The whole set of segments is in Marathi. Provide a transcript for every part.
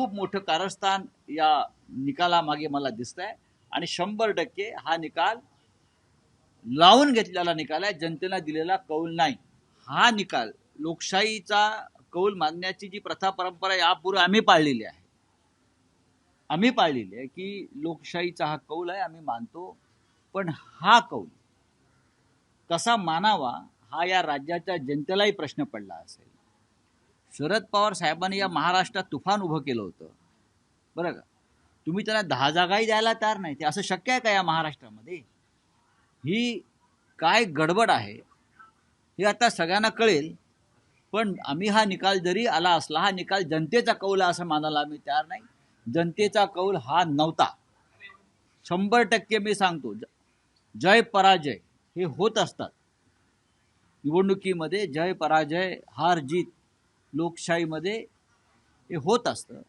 खूप मोठं कारस्थान या निकालामागे मला दिसतंय आणि 100% हा निकाल लावून घेतलेला निकाल आहे, जनतेला दिलेला कौल नाही. हा निकाल लोकशाहीचा कौल मानण्याची जी प्रथा परंपरा यापूर्वी आम्ही पाळलेली आहे की लोकशाहीचा हा कौल आहे, आम्ही मानतो. पण हा कौल कसा मानावा हा या राज्याच्या जनतेलाही प्रश्न पडला असेल. शरद पवार साहेबांनी या महाराष्ट्रात तुफान उभं केलं होतं, बरं का. तुम्ही त्यांना 10 जागाही द्यायला तयार नाही. ते असं शक्य आहे का या महाराष्ट्रामध्ये? ही काय गडबड आहे हे आता सगळ्यांना कळेल. पण आम्ही हा निकाल जरी आला असला, हा निकाल जनतेचा कौल आहे असं मानायला आम्ही तयार नाही. जनतेचा कौल हा नव्हता. 100% मी सांगतो, जय पराजय हे होत असतात निवडणुकीमध्ये. जय पराजय, हार जीत लोकशाहीमध्ये हे होत असतं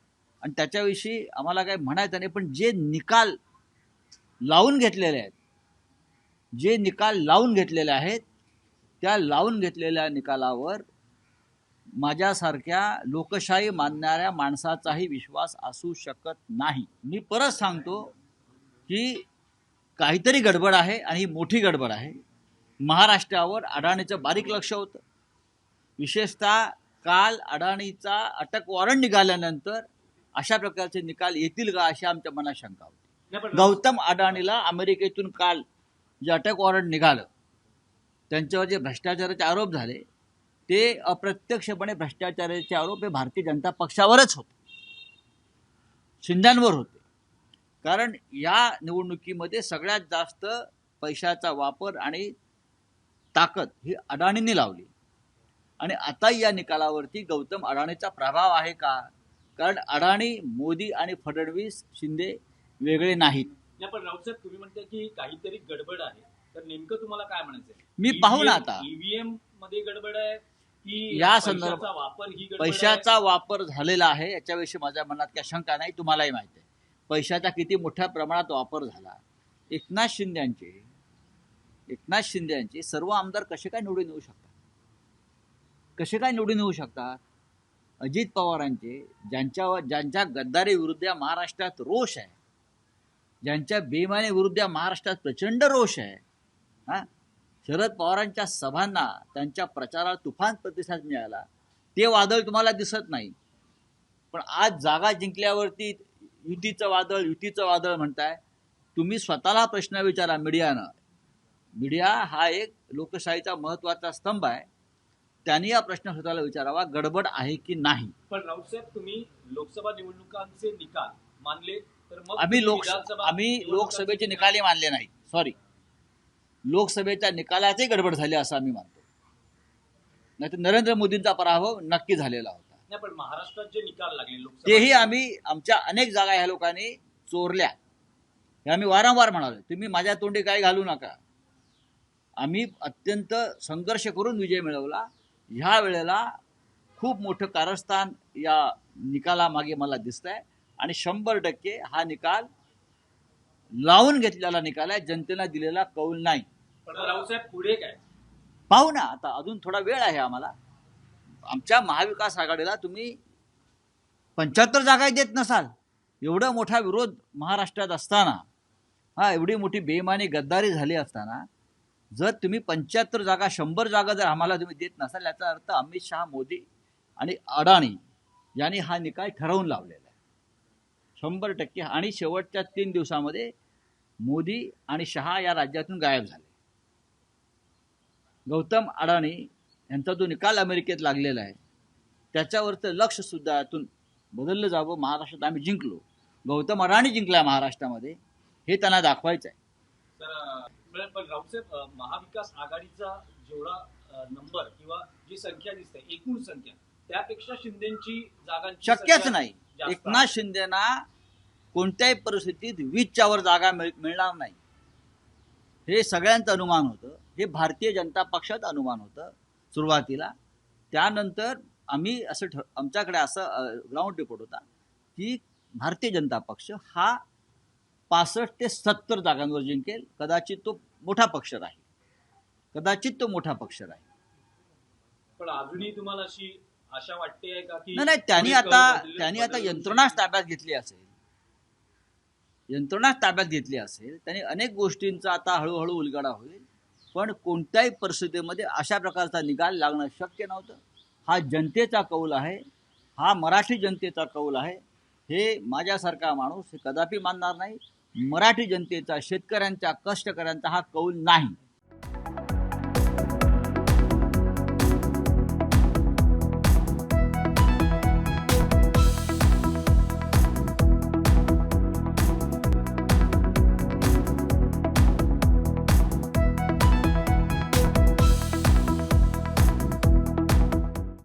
आणि त्याच्याविषयी आम्हाला काही म्हणायचं नाही. पण जे निकाल लावून घेतलेले आहेत, त्या लावून घेतलेल्या निकालावर माझ्यासारख्या लोकशाही मानणाऱ्या माणसाचाही विश्वास असू शकत नाही. मी परत सांगतो की काहीतरी गडबड आहे आणि ही मोठी गडबड आहे. महाराष्ट्रावर अडाणीचं बारीक लक्ष होतं. विशेषतः काल अडाणीचा अटक वॉरंट निघाल्यानंतर अशा प्रकारचे निकाल येतील का अशी आमच्या मनात शंका होती. गौतम अडाणीला अमेरिकेतून काल जे अटक वॉरंट निघालं, त्यांच्यावर जे भ्रष्टाचाराचे आरोप झाले, ते अप्रत्यक्षपणे भ्रष्टाचाराचे आरोप हे भारतीय जनता पक्षावरच होते, शिंद्यांवर होते. कारण या निवडणुकीमध्ये सगळ्यात जास्त पैशाचा वापर आणि ताकद ही अडाणींनी लावली. आणि आता या निकालावरती गौतम अडाणीचा प्रभाव आहे का? कारण अडाणी, मोदी आणि फडणवीस, शिंदे वेगळे नाहीत. पण राऊतसाहेब, तुम्ही म्हणता की काहीतरी गडबड आहे, तर नेमकं तुम्हाला काय म्हणायचंय? मी पाहू ना आता ईव्हीएम मध्ये गडबड आहे की या संदर्भात पैशाचा वापर झालेला आहे याच्याविषयी माझ्या मनात काही शंका नाही. तुम्हालाही माहिती आहे पैशाचा किती मोठ्या प्रमाणात वापर झाला. एकनाथ शिंदेचे सर्व आमदार कसे काय निवडून येऊ शकतात? अजित पवारांचे, ज्यांच्या गद्दारी विरुद्ध या महाराष्ट्रात रोष आहे, ज्यांच्या बेईमानी विरुद्ध या महाराष्ट्रात प्रचंड रोष आहे, शरद पवारांच्या सभांना, त्यांच्या प्रचाराला तुफान प्रतिसाद मिळाला, ते वादळ तुम्हाला दिसत नाही. पण आज जागा जिंकल्यावरती युतीचं वादळ म्हणताय तुम्ही. स्वतःला प्रश्न विचारा मीडियानं. मीडिया हा एक लोकशाहीचा महत्वाचा स्तंभ आहे. त्यांनी हा प्रश्न स्वतःला विचारावा, गडबड आहे की नाही. पण राऊतसाहेब, तुम्ही लोकसभा निवडणुकांचे निकाल मानले तर मग आम्ही लोकसभेचे निकालही मानले नाही. सॉरी, लोकसभेच्या निकालाचीही गडबड झाली असं आम्ही मानतो. नाहीतर नरेंद्र मोदींचा पराभव नक्की झालेला होता. पण महाराष्ट्रात जे निकाल लागले लोकसभा, तेही आम्ही आमच्या अनेक जागा ह्या लोकांनी चोरल्या, हे आम्ही वारंवार म्हणालो. तुम्ही माझ्या तोंडी काय घालू नका. आम्ही अत्यंत संघर्ष करून विजय मिळवला. ह्या वेळेला खूप मोठं कारस्थान या निकालामागे मला दिसतंय आणि 100% हा निकाल लावून घेतलेला निकाल आहे, जनतेला दिलेला कौल नाही. पण राऊतसाहेब, पुढे काय पाहू ना आता. अजून थोडा वेळ आहे आम्हाला. आमच्या महाविकास आघाडीला तुम्ही 75 जागा देत नसाल, एवढा मोठा विरोध महाराष्ट्रात असताना, एवढी मोठी बेईमानी गद्दारी झाली असताना, जर तुम्ही 75 जागा 100 जागा जर आम्हाला तुम्ही देत नसाल, याचा अर्थ अमित शहा, मोदी आणि अडाणी यांनी हा निकाल ठरवून लावलेला आहे 100%. आणि शेवटच्या 3 दिवसामध्ये मोदी आणि शहा या राज्यातून गायब झाले. गौतम अडाणी यांचा जो निकाल अमेरिकेत लागलेला आहे त्याच्यावरचं लक्ष सुद्धा यातून बदललं जावं. महाराष्ट्रात आम्ही जिंकलो, गौतम अडाणी जिंकला महाराष्ट्रामध्ये, हे त्यांना दाखवायचं आहे. पण राऊतसाहेब, महाविकास आघाडीचा जेवढा नंबर किंवा जी संख्या दिसते, एकूण संख्या, त्यापेक्षा शिंदेची जागांची शक्यच नाही. एकनाथ शिंदेना कोणत्याही परिस्थितीत 20च्या वर जागा मिळणार नाही, हे सगळ्यांचं अनुमान होतं. हे भारतीय जनता पक्षाचं अनुमान होतं सुरुवातीला. त्यानंतर आम्ही आमच्याकडे असं ग्राउंड रिपोर्ट होता की भारतीय जनता पक्ष हा 65 ते 70 जागांवर जिंकेल. कदाचित तो मोठा पक्ष राहील. पण अजूनही तुम्हाला अशी आशा वाटते का की नाही त्यांनी थोडे आता कल बदलले- त्यांनी आता बदलले यंत्रणाच ताब्यात घेतली असेल, यंत्रणाच ताब्यात घेतली असेल, त्यांनी अनेक गोष्टींचा आता हळूहळू उलगडा होईल. पण कोणत्याही परिस्थितीमध्ये अशा प्रकारचा निकाल लागणं शक्य नव्हतं. हा जनतेचा कौल आहे, हा मराठी जनतेचा कौल आहे. हे माझ्यासारखा माणूस हे कदापि मानणार नाही. मराठी जनतेचा, शेतकऱ्यांचा, कष्टकऱ्यांचा हा कौल नाही.